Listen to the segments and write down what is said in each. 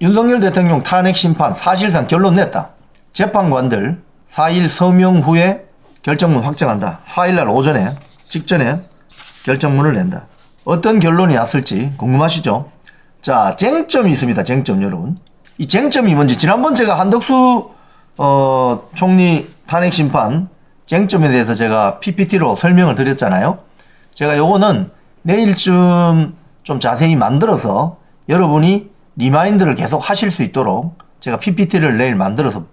윤석열 대통령 탄핵 심판 사실상 결론 냈다. 재판관들 4일 서명 후에 결정문 확정한다. 4일날 오전에 직전에 결정문을 낸다. 어떤 결론이 났을지 궁금하시죠? 자, 쟁점이 있습니다. 쟁점 여러분. 이 쟁점이 뭔지 지난번 제가 한덕수 총리 탄핵 심판 쟁점에 대해서 제가 PPT로 설명을 드렸잖아요. 제가 요거는 내일쯤 좀 자세히 만들어서 여러분이 리마인드를 계속 하실 수 있도록 제가 PPT를 내일 만들어서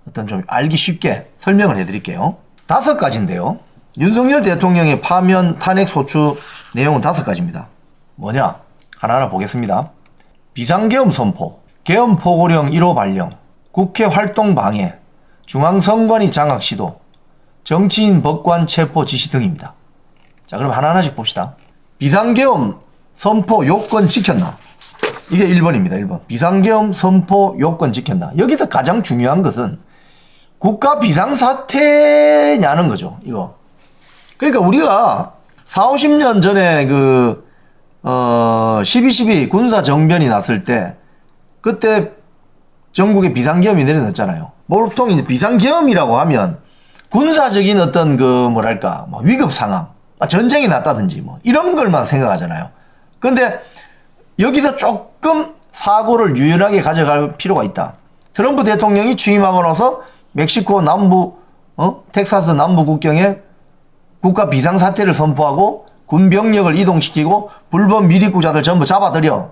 어떤 좀 알기 쉽게 설명을 해드릴게요. 5가지인데요. 윤석열 대통령의 파면 탄핵 소추 내용은 5가지입니다. 뭐냐? 하나하나 보겠습니다. 비상계엄 선포, 계엄 포고령 1호 발령, 국회 활동 방해, 중앙선관위 장악 시도, 정치인 법관 체포 지시 등입니다. 자, 그럼 하나하나씩 봅시다. 비상계엄 선포 요건 지켰나? 이게 1번입니다. 1번. 비상계엄 선포 요건 지켰나? 여기서 가장 중요한 것은 국가 비상사태냐는 거죠. 이거. 그러니까 우리가 40, 50년 전에 12.12 군사정변이 났을 때 그때 전국에 비상계엄이 내려졌잖아요. 보통 이제 비상계엄이라고 하면 군사적인 어떤 뭐랄까, 위급 상황, 전쟁이 났다든지 이런 걸만 생각하잖아요. 근데 여기서 조금 사고를 유연하게 가져갈 필요가 있다. 트럼프 대통령이 취임하고 나서 멕시코 남부, 텍사스 남부 국경에 국가 비상사태를 선포하고 군병력을 이동시키고 불법 미리국자들 전부 잡아들여.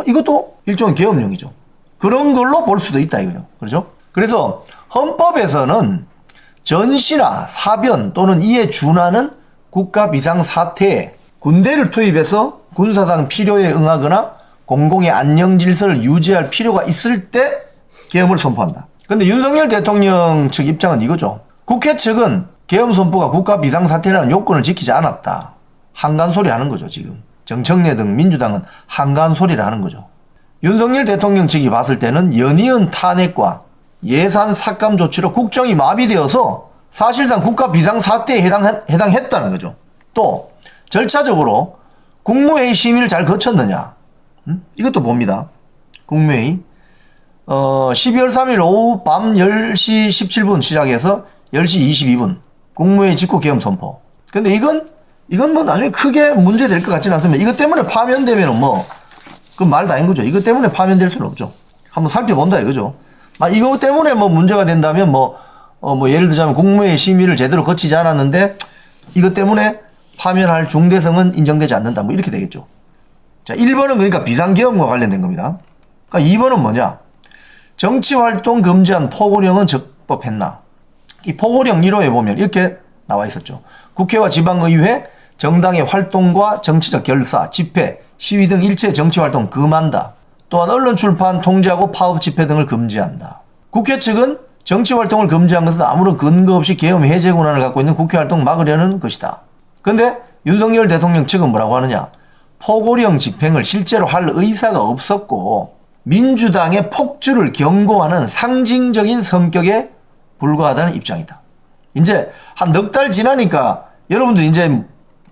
이것도 일종의 계엄령이죠. 그런 걸로 볼 수도 있다 이거죠. 그렇죠? 그래서 헌법에서는 전시나 사변 또는 이에 준하는 국가 비상사태에 군대를 투입해서 군사상 필요에 응하거나 공공의 안녕 질서를 유지할 필요가 있을 때 계엄을 선포한다. 근데 윤석열 대통령 측 입장은 이거죠. 국회 측은 계엄 선포가 국가 비상사태라는 요건을 지키지 않았다. 한간 소리 하는 거죠, 지금. 정청래 등 민주당은 한간 소리를 하는 거죠. 윤석열 대통령 측이 봤을 때는 연이은 탄핵과 예산 삭감 조치로 국정이 마비되어서 사실상 국가 비상사태에 해당했다는 거죠. 또 절차적으로 국무회의 심의를 잘 거쳤느냐. 이것도 봅니다. 국무회의 12월 3일 오후 밤 10시 17분 시작해서 10시 22분 국무회의 직후 계엄 선포. 근데 이건 나중에 크게 문제될 것 같지는 않습니다. 이것 때문에 파면되면 그 말 다인 거죠. 이것 때문에 파면될 수는 없죠. 한번 살펴본다 이거죠. 이거 때문에 문제가 된다면 예를 들자면 국무회의 심의를 제대로 거치지 않았는데 이것 때문에 파면할 중대성은 인정되지 않는다. 이렇게 되겠죠. 자, 1번은 그러니까 비상계엄과 관련된 겁니다. 그러니까 2번은 뭐냐? 정치활동 금지한 포고령은 적법했나? 이 포고령 1호에 보면 이렇게 나와 있었죠. 국회와 지방의회, 정당의 활동과 정치적 결사, 집회, 시위 등 일체 정치활동 금한다. 또한 언론 출판, 통제하고 파업 집회 등을 금지한다. 국회 측은 정치활동을 금지한 것은 아무런 근거 없이 계엄 해제 권한을 갖고 있는 국회활동 막으려는 것이다. 근데 윤석열 대통령 측은 뭐라고 하느냐? 포고령 집행을 실제로 할 의사가 없었고 민주당의 폭주를 경고하는 상징적인 성격에 불과하다는 입장이다. 이제 한 넉 달 지나니까 여러분들 이제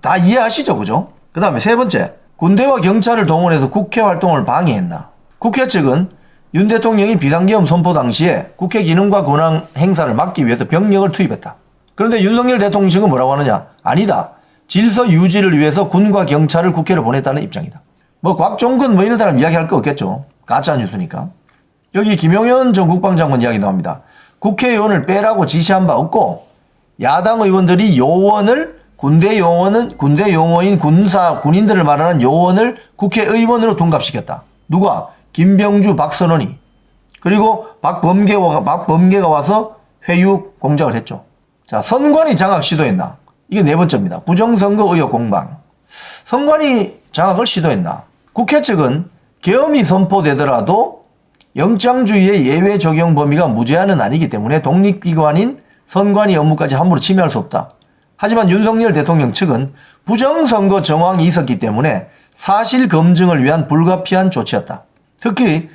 다 이해하시죠, 그죠? 그 다음에 3번째, 군대와 경찰을 동원해서 국회 활동을 방해했나? 국회 측은 윤 대통령이 비상계엄 선포 당시에 국회 기능과 권한 행사를 막기 위해서 병력을 투입했다. 그런데 윤석열 대통령 측은 뭐라고 하느냐? 아니다. 질서 유지를 위해서 군과 경찰을 국회로 보냈다는 입장이다. 곽종근 이런 사람 이야기할 거 없겠죠. 가짜 뉴스니까. 여기 김용현 전 국방장관 이야기 나옵니다. 국회의원을 빼라고 지시한 바 없고 야당 의원들이 군대 용어인 군인들을 말하는 요원을 국회의원으로 둔갑시켰다. 누가? 김병주, 박선원이. 그리고 박범계가 와서 회유 공작을 했죠. 자, 선관위 장악 시도했나? 이게 4번째입니다. 부정선거 의혹 공방. 선관위 장악을 시도했나? 국회 측은 계엄이 선포되더라도 영장주의의 예외 적용 범위가 무제한은 아니기 때문에 독립기관인 선관위 업무까지 함부로 침해할 수 없다. 하지만 윤석열 대통령 측은 부정선거 정황이 있었기 때문에 사실 검증을 위한 불가피한 조치였다. 특히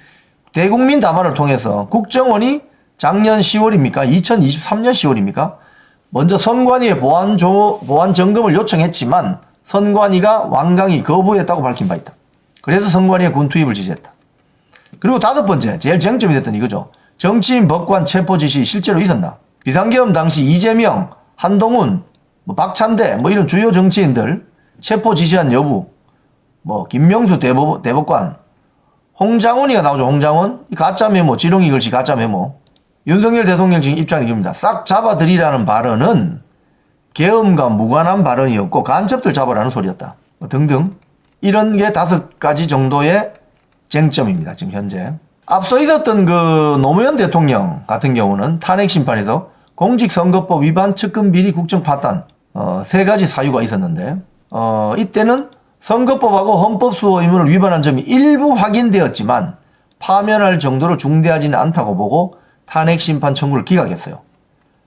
대국민 담화를 통해서 국정원이 작년 10월입니까? 2023년 10월입니까? 먼저 선관위에 보안 점검을 요청했지만 선관위가 완강히 거부했다고 밝힌 바 있다. 그래서 선관위의 군 투입을 지시했다. 그리고 다섯 번째, 제일 쟁점이 됐던 이거죠. 정치인 법관 체포 지시 실제로 있었나? 비상계엄 당시 이재명, 한동훈, 박찬대 이런 주요 정치인들 체포 지시한 여부, 김명수 대법관, 홍장훈이가 나오죠. 홍장훈. 이 가짜 메모, 지렁이 글씨 가짜 메모. 윤석열 대통령 지금 입장이 이겁니다. 싹 잡아들이라는 발언은 계엄과 무관한 발언이었고 간첩들 잡아라는 소리였다. 등등. 이런 게 5가지 정도의 쟁점입니다. 지금 현재. 앞서 있었던 그 노무현 대통령 같은 경우는 탄핵 심판에서 공직선거법 위반, 측근 비리, 국정 파탄 3가지 사유가 있었는데 이때는 선거법하고 헌법 수호 의무를 위반한 점이 일부 확인되었지만 파면할 정도로 중대하지는 않다고 보고 탄핵 심판 청구를 기각했어요.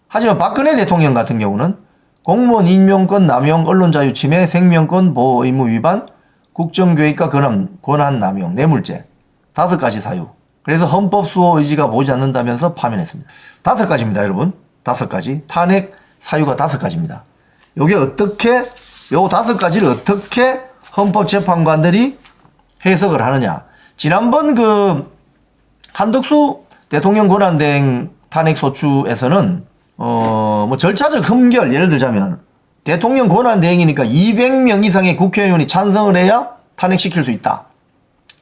하지만 박근혜 대통령 같은 경우는 공무원 임용권 남용, 언론 자유 침해, 생명권 보호 의무 위반, 국정교육과 권한 남용, 뇌물죄 5가지 사유. 그래서 헌법 수호 의지가 보이지 않는다면서 파면했습니다. 5가지입니다, 여러분. 5가지. 탄핵 사유가 5가지입니다. 요게 요 5가지를 어떻게 헌법재판관들이 해석을 하느냐. 지난번 그 한덕수 대통령 권한대행 탄핵소추에서는 절차적 흠결, 예를 들자면 대통령 권한대행이니까 200명 이상의 국회의원이 찬성을 해야 탄핵시킬 수 있다.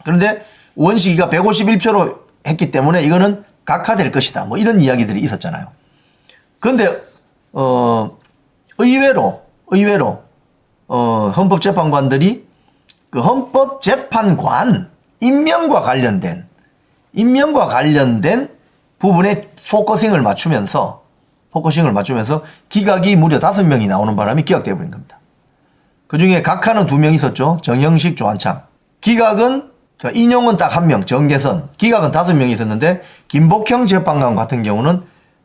그런데 원식이가 151표로 했기 때문에 이거는 각하될 것이다. 이런 이야기들이 있었잖아요. 그런데 의외로 헌법재판관들이 그 헌법재판관 임명과 관련된 부분에 포커싱을 맞추면서 기각이 무려 5명이 나오는 바람에 기각되어 버린 겁니다. 그 중에 각하는 2명 있었죠. 정영식, 조한창. 기각은 인용은 딱 1명, 정계선. 기각은 5명이 있었는데 김복형 재판관 같은 경우는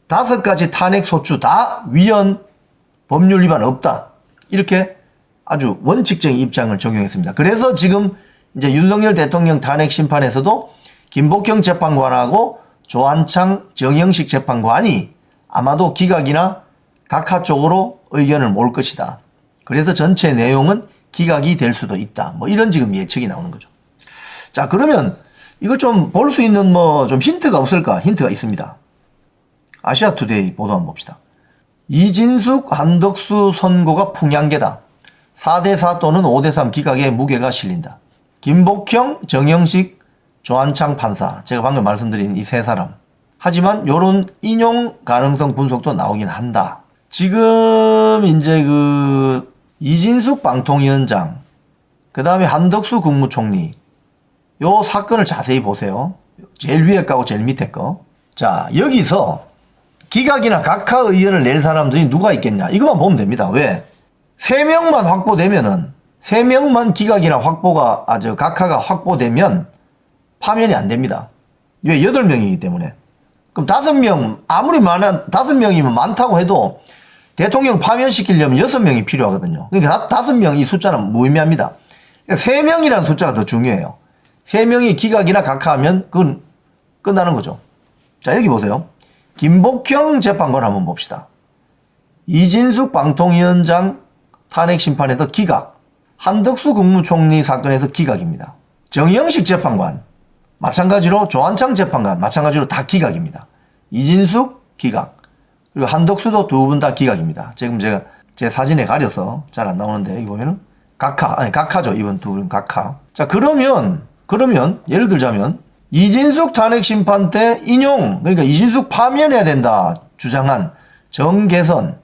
5가지 탄핵 소추 다 위헌, 법률 위반 없다. 이렇게 아주 원칙적인 입장을 적용했습니다. 그래서 지금 이제 윤석열 대통령 탄핵 심판에서도 김복형 재판관하고 조한창, 정영식 재판관이 아마도 기각이나 각하 쪽으로 의견을 모을 것이다. 그래서 전체 내용은 기각이 될 수도 있다. 이런 지금 예측이 나오는 거죠. 자, 그러면 이걸 좀 볼 수 있는 좀 힌트가 없을까? 힌트가 있습니다. 아시아투데이 보도 한번 봅시다. 이진숙, 한덕수 선고가 풍향계다. 4대4 또는 5대3 기각의 무게가 실린다. 김복형, 정영식, 조한창 판사. 제가 방금 말씀드린 이 3사람. 하지만 요런 인용 가능성 분석도 나오긴 한다. 지금 이제 그 이진숙 방통위원장, 그 다음에 한덕수 국무총리, 요 사건을 자세히 보세요. 제일 위에 거하고 제일 밑에 거. 자, 여기서 기각이나 각하 의견을 낼 사람들이 누가 있겠냐. 이것만 보면 됩니다. 왜? 3명만 확보되면은, 3명만 기각이나 각하가 확보되면 파면이 안 됩니다. 왜? 8명이기 때문에. 그럼 5명, 아무리 5명이면 많다고 해도 대통령 파면시키려면 6명이 필요하거든요. 그러니까 5명 이 숫자는 무의미합니다. 그러니까 3명이라는 숫자가 더 중요해요. 3명이 기각이나 각하하면 그건 끝나는 거죠. 자, 여기 보세요. 김복형 재판관 한번 봅시다. 이진숙 방통위원장 탄핵 심판에서 기각, 한덕수 국무총리 사건에서 기각입니다. 정영식 재판관 마찬가지로, 조한창 재판관 마찬가지로 다 기각입니다. 이진숙 기각, 그리고 한덕수도 2분 다 기각입니다. 지금 제가 제 사진에 가려서 잘 안 나오는데 여기 보면은 각하죠. 이번 2분 각하. 자, 그러면 예를 들자면 이진숙 탄핵 심판 때 그러니까 이진숙 파면해야 된다 주장한 정계선,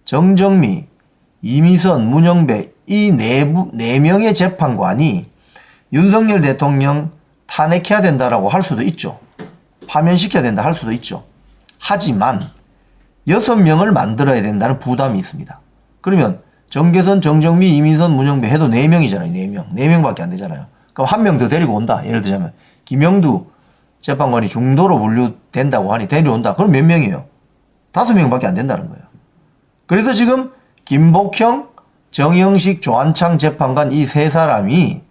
정정미, 이미선, 문영배 이 4명의 재판관이 윤석열 대통령 탄핵해야 된다라고 할 수도 있죠. 파면시켜야 된다 할 수도 있죠. 하지만 6명을 만들어야 된다는 부담이 있습니다. 그러면 정계선, 정정미, 이민선, 문영배 해도 4명이잖아요. 4명. 4명밖에 안 되잖아요. 그럼 1명 더 데리고 온다. 예를 들자면 김영두 재판관이 중도로 분류된다고 하니 데려온다. 그럼 몇 명이에요? 5명밖에 안 된다는 거예요. 그래서 지금 김복형, 정영식, 조한창 재판관 이 3사람이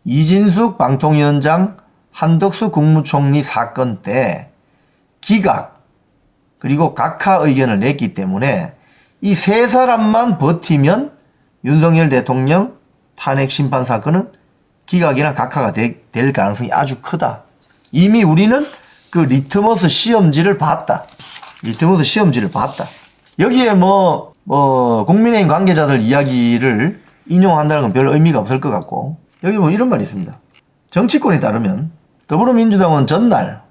이진숙 방통위원장, 한덕수 국무총리 사건 때 기각 그리고 각하 의견을 냈기 때문에 이 3사람만 버티면 윤석열 대통령 탄핵 심판 사건은 기각이나 각하가 될 가능성이 아주 크다. 이미 우리는 그 리트머스 시험지를 봤다. 리트머스 시험지를 봤다. 여기에 국민의힘 관계자들 이야기를 인용한다는 건 별 의미가 없을 것 같고, 여기 이런 말이 있습니다. 정치권에 따르면 더불어민주당은 전날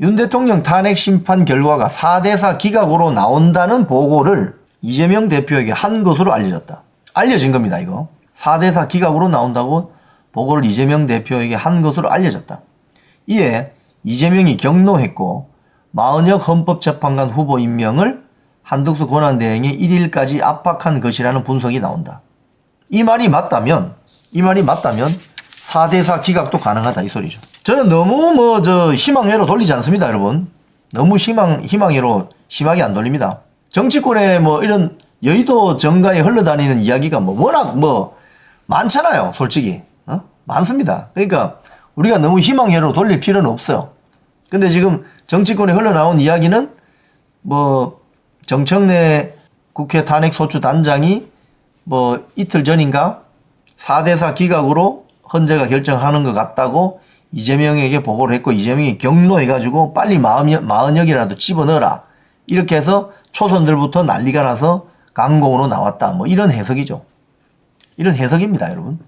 윤 대통령 탄핵 심판 결과가 4대4 기각으로 나온다는 보고를 이재명 대표에게 한 것으로 알려졌다. 알려진 겁니다, 이거. 4대4 기각으로 나온다고 보고를 이재명 대표에게 한 것으로 알려졌다. 이에 이재명이 경로했고 마은혁 헌법재판관 후보 임명을 한덕수 권한대행의 1일까지 압박한 것이라는 분석이 나온다. 이 말이 맞다면 4대4 기각도 가능하다 이 소리죠. 저는 너무 희망회로 돌리지 않습니다, 여러분. 너무 희망회로 심하게 안 돌립니다. 정치권에 이런 여의도 정가에 흘러다니는 이야기가 워낙 많잖아요, 솔직히. 많습니다. 그러니까 우리가 너무 희망회로 돌릴 필요는 없어요. 근데 지금 정치권에 흘러나온 이야기는 정청래 국회 탄핵소추 단장이 이틀 전인가 4대4 기각으로 헌재가 결정하는 것 같다고 이재명에게 보고를 했고, 이재명이 경로해가지고 빨리 마흔역이라도 집어넣어라. 이렇게 해서 초선들부터 난리가 나서 강공으로 나왔다. 이런 해석이죠. 이런 해석입니다, 여러분.